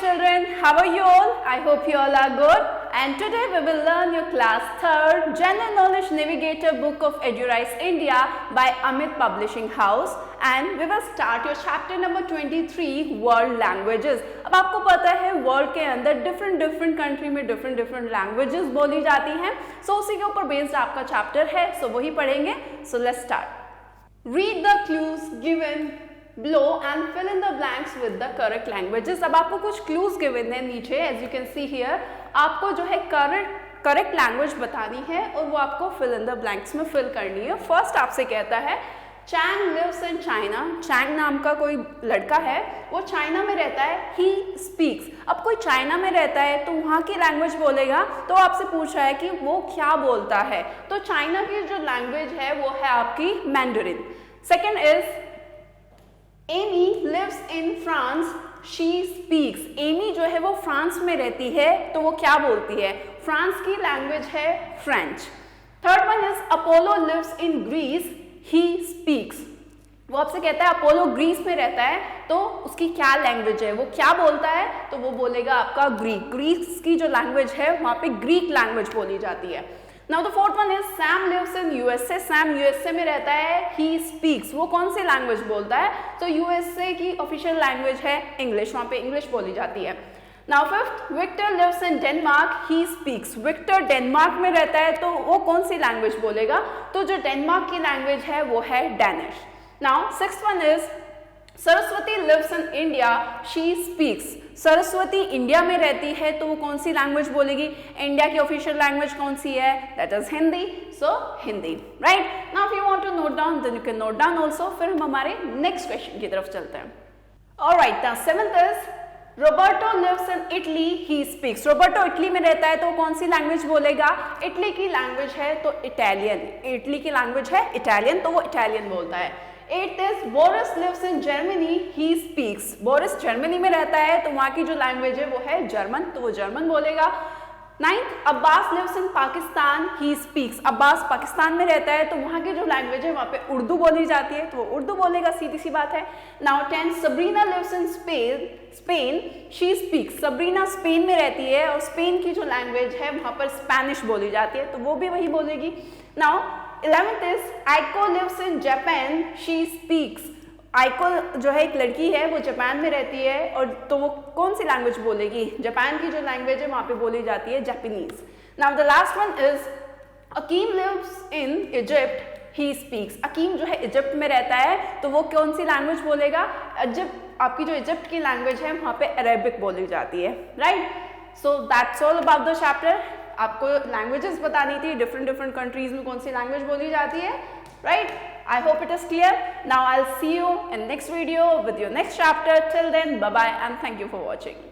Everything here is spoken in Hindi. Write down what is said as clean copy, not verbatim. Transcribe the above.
children, how are you all? I hope you all are good. And today we will learn your class 3rd General Knowledge Navigator book of EduRise India by Amit Publishing House. And we will start your chapter number 23 World Languages. अब आपको पता है वर्ल्ड के अंदर डिफरेंट कंट्री में डिफरेंट लैंग्वेजेस बोली जाती हैं. सो उसी के ऊपर बेस्ड आपका चैप्टर है. सो वही पढ़ेंगे. So let's start. Read the clues given below and fill in the blanks with the correct languages. अब आपको कुछ clues given है नीचे, as you can see here. आपको जो है correct language बतानी है और वो आपको fill in the blanks में fill करनी है. First आपसे कहता है Chang lives in China. Chang नाम का कोई लड़का है, वो चाइना में रहता है. He speaks. अब कोई चाइना में रहता है तो वहाँ की लैंग्वेज बोलेगा, तो आपसे पूछ रहा है कि वो क्या बोलता है. तो चाइना की जो लैंग्वेज है वो है आपकी Mandarin. Second is Amy lives in France. She speaks. Amy जो है वो फ्रांस में रहती है, तो वो क्या बोलती है? फ्रांस की लैंग्वेज है French. Third one is Apollo lives in Greece. He speaks. वो आपसे कहता है अपोलो ग्रीस में रहता है, तो उसकी क्या लैंग्वेज है, वो क्या बोलता है? तो वो बोलेगा आपका ग्रीक. ग्रीस की जो लैंग्वेज है वहाँ पे ग्रीक लैंग्वेज बोली जाती है. Now the fourth one is Sam lives in USA. Sam USA में रहता है. He speaks. वो कौन सी लैंग्वेज बोलता है? तो यूएसए की ऑफिशियल लैंग्वेज है इंग्लिश, वहाँ पे इंग्लिश बोली जाती है. Now fifth, Victor lives in Denmark. He speaks. Victor Denmark में रहता है, तो वो कौन सी लैंग्वेज बोलेगा? तो जो डेनमार्क की लैंग्वेज है वो है Danish. Now sixth one is Saraswati lives in India. She speaks. Saraswati India में रहती है, तो वो कौन सी लैंग्वेज बोलेगी? इंडिया की ऑफिशियल लैंग्वेज कौन सी है? That is Hindi. So Hindi. Right. Now if you want to note down then you can note down also. फिर हम हमारे नेक्स्ट क्वेश्चन की तरफ चलते हैं. Alright. Now seventh is Roberto lives in Italy. He speaks. Roberto Italy में रहता है, तो कौन सी लैंग्वेज बोलेगा? इटली की लैंग्वेज है तो इटालियन. इटली की लैंग्वेज है इटालियन, तो वो इटालियन बोलता है. Eight is Boris lives in Germany. He speaks. Boris Germany में रहता है, तो वहाँ की जो लैंग्वेज है वो है जर्मन, तो वो जर्मन बोलेगा. Ninth, Abbas lives in Pakistan. He speaks. Abbas Pakistan में रहता है, तो वहाँ की जो लैंग्वेज है वहाँ पे उर्दू बोली जाती है, तो वो उर्दू बोलेगा. सीधी सी बात है. Now 10, Sabrina lives in Spain. She speaks. Sabrina Spain में रहती है और स्पेन की जो लैंग्वेज है वहाँ पर स्पेनिश बोली जाती है, तो वो भी वही बोलेगी. Now 11th is Aiko lives in Japan. She speaks. Aiko जो है एक लड़की है, वो जापान में रहती है, और तो वो कौन सी लैंग्वेज बोलेगी? जापान की जो लैंग्वेज है वहाँ पे बोली जाती है Japanese. Now the last one is Akeem lives in Egypt. He speaks. Akeem जो है इजिप्ट में रहता है, तो वो कौन सी लैंग्वेज बोलेगा? आपकी जो इजिप्ट की लैंग्वेज है वहाँ पे अरेबिक बोली जाती है. Right. So that's all about the chapter. आपको लैंग्वेजेस बतानी थी, डिफरेंट कंट्रीज में कौन सी लैंग्वेज बोली जाती है. Right. I hope it is clear. Now I'll see you in next video with your next chapter. Till then, bye bye and thank you for watching.